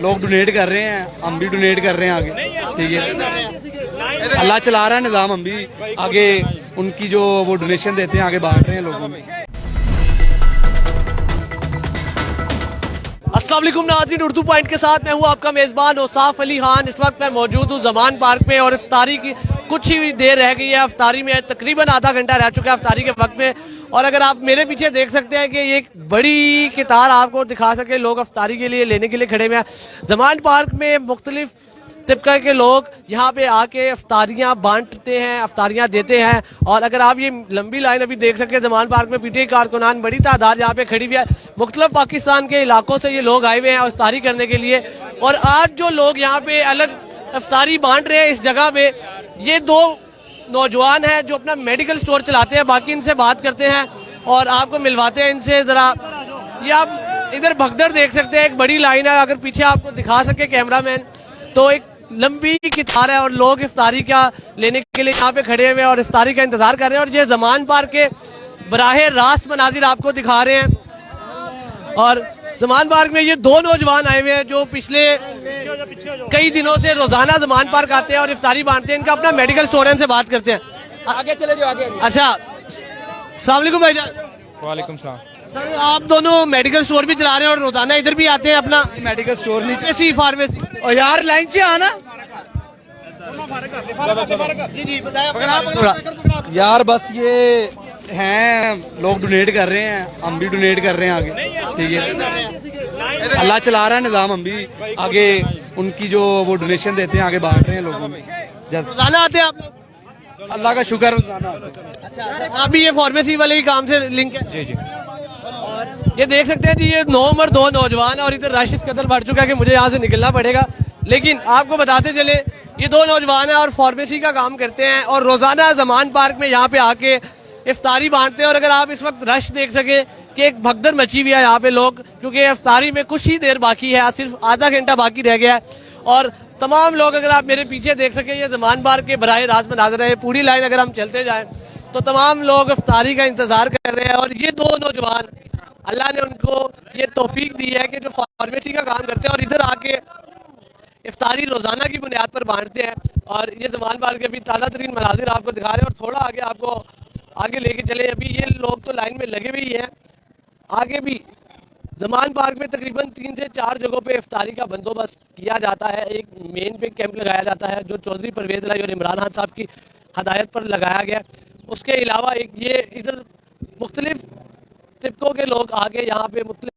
लोग डोनेट कर रहे हैं, हम भी डोनेट कर रहे हैं आगे। ठीक है, अल्लाह चला रहा है निज़ाम, हम भी आगे उनकी जो वो डोनेशन देते हैं आगे बांट रहे हैं लोगों में। अस्सलाम वालेकुम नाज़रीन, उर्दू पॉइंट के साथ मैं हूँ आपका मेज़बान औसाफ अली खान। इस वक्त मैं मौजूद हूँ ज़मान पार्क में और इफ्तारी की कुछ ही देर रह गई है। इफ्तारी में तकरीबन आधा घंटा रह चुका है इफ्तारी के वक्त में। और अगर आप मेरे पीछे देख सकते हैं कि ये एक बड़ी कतार आपको दिखा सके, लोग इफ्तारी के लिए लेने के लिए खड़े हुए हैं। ज़मान पार्क में मुख्तलिफ तबका के लोग यहाँ पे आके अफ्तारियाँ बांटते हैं, अफ्तारियाँ देते हैं। और अगर आप ये लंबी लाइन अभी देख सके, ज़मान पार्क में पीटीआई कारकुनान बड़ी तादाद यहाँ पे खड़ी हुई है। मुख्तलिफ पाकिस्तान के इलाकों से ये लोग आए हुए हैं अफ्तारी करने के लिए। और आज जो लोग यहाँ पे अलग अफ्तारी बांट रहे हैं इस जगह पे, ये दो नौजवान हैं जो अपना मेडिकल स्टोर चलाते हैं। बाकी इनसे बात करते हैं और आपको मिलवाते हैं इनसे। जरा ये आप इधर भगदड़ देख सकते हैं, एक बड़ी लाइन है। अगर पीछे आपको दिखा सके कैमरामैन, तो एक लंबी कतार है और लोग इफ्तारी का लेने के लिए यहाँ पे खड़े हुए हैं और इफ्तारी का इंतजार कर रहे हैं। और ये ज़मान पार्क के बराहे रास्त मनाजिर आपको दिखा रहे हैं। और ज़मान पार्क में ये दो नौजवान आए हुए हैं जो पिछले कई दिनों से रोजाना ज़मान पार्क आते हैं और इफ्तारी बांटते हैं। इनका अपना मेडिकल स्टोर है, इनसे बात करते हैं। आगे चले जाओ, आगे। अच्छा, अस्सलाम वालेकुम भाईजान। वालेकुम सलाम। सर, आप दोनों मेडिकल स्टोर भी चला रहे हैं और रोजाना इधर भी आते हैं अपना मेडिकल स्टोर नहीं ऐसी फार्मेसी। और यार लाइन से आना जी जी बताया यार, बस ये हैं लोग डोनेट कर रहे हैं, हम भी डोनेट कर रहे हैं आगे। ठीक है, अल्लाह चला रहा है निज़ाम, हम भी आगे उनकी जो वो डोनेशन देते हैं आगे बांट रहे हैं लोगों में। रोजाना आते हैं आप लोग? अल्लाह का शुक्र। अच्छा, आप भी ये फार्मेसी वाले ही काम से लिंक है? जी जी। ये देख सकते हैं जी, ये 9 उम्र 2 नौजवान है और इधर रश इस कदर बढ़ चुका है कि मुझे यहाँ से निकलना पड़ेगा। लेकिन आपको बताते चले, ये 2 नौजवान हैं और फार्मेसी का काम करते हैं और रोजाना ज़मान पार्क में यहाँ पे आके इफ्तारी बांटते हैं। और अगर आप इस वक्त रश देख सके कि एक भगदड़ मची हुई है यहाँ पे लोग, क्योंकि इफ्तारी में कुछ ही देर बाकी है, सिर्फ आधा घंटा बाकी रह गया है। और तमाम लोग, अगर आप मेरे पीछे देख सके, ये ज़मान पार्क के बराह रास्त मनाज़िर है। पूरी लाइन अगर हम चलते जाएं तो तमाम लोग इफ्तारी का इंतजार कर रहे हैं। और ये 2 नौजवान, अल्लाह ने उनको ये तौफीक दी है कि जो फार्मेसी का काम करते हैं और इधर आके इफ्तारी रोजाना की बुनियाद पर बांटते हैं। और ये ज़मान पार्क के अभी ताज़ा तरीन मनाजिर आपको दिखा रहे हैं। और थोड़ा आगे आपको आगे लेके चले, अभी ये लोग तो लाइन में लगे हुए ही हैं। आगे भी ज़मान पार्क में तकरीबन 3 से 4 जगहों पे इफ्तारी का बंदोबस्त किया जाता है। एक मेन पे कैंप लगाया जाता है जो चौधरी परवेज़ लाई और इमरान खान साहब की हदायत पर लगाया गया। उसके अलावा एक ये इधर मुख्तलिफ तबकों के लोग आके यहाँ पे मुख्तलिफ